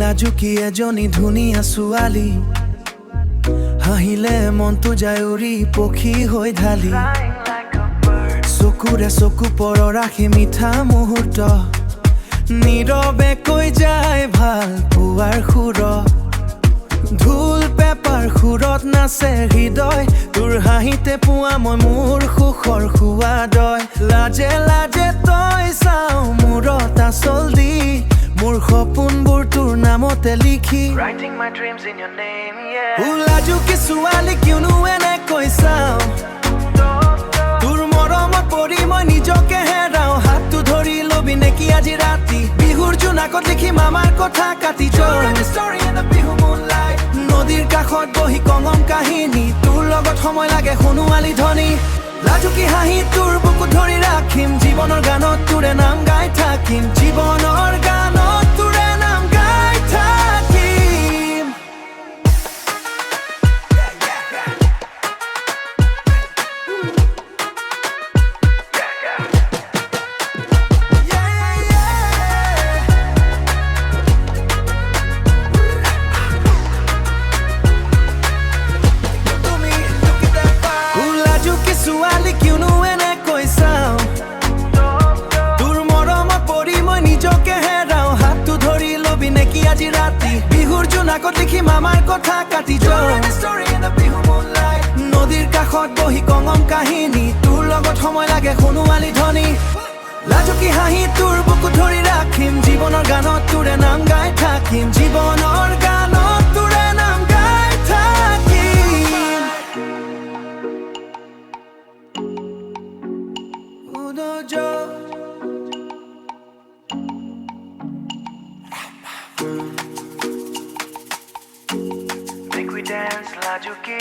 লাজুকি এজনী ধুনীয়া ছোৱালী হাঁহিলে মনটো যায় উৰি পক্ষী হৈ ঢালি চকুৰে চকু পৰ ৰাখি মিঠা মুহূৰ্ত নীৰৱে কৈ যায় ভাল পোৱাৰ সুৰ ঢোল পেপাৰ সুৰত নাচে হৃদয় তোৰ হাঁহিতে পোৱা মই মোৰ সুখৰ সোৱাদয় লাজে লাজে তই চাও মূৰত আচল দি মোৰ সপোনবোৰ তোৰ নামতে লিখি Writing my dreams in your name, yeah. লাজুকি ছোৱালী কিয়নো এনে কৈ চাও তোৰ মৰমত পৰি মই নিজকে হেৰাও হাতটো ধৰি লবি নেকি আজি ৰাতি বিহুৰ জোনাকত লিখিম আমাৰ কথা কাটি নদীৰ কাষত বহি কঙম কাহিনী তোৰ লগত সময় লাগে সোণোৱালী ধ্বনি লাজুকি হাঁহি তোৰ বুকুত ধৰি ৰাখিম জীৱনৰ গানত তোৰে নাম গাই থাকিম জীৱনৰ গানত তোৰে নাম গাই থাকিম লাজুকি ছোৱালী কিয়নো এনে কৈ চাও তোৰ মৰমত পৰি মই নিজকে হেৰাও হাতটো ধৰি লবি নেকি আজি ৰাতি বিহুৰ জোনাকত লিখিম আমাৰ কথা কাটি নদীৰ কাষত বহি কঙম কাহিনী তোৰ লগত সময় লাগে সোণোৱালী ধ্বনি লাজুকি হাঁহি তোৰ বুকুত ধৰি ৰাখিম জীৱনৰ গানত তোৰে নাম গাই থাকিম জীৱনৰ গানত তোৰে নাম গাই থাকিম Think we dance, Lajuki.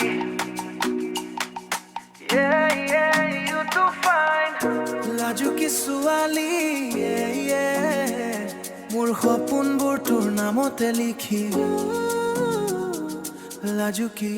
Yeah, yeah, you too fine. লাজুকি ছোৱালী মোৰ সপোনবোৰ তোৰ নামতে লিখি লাজুকি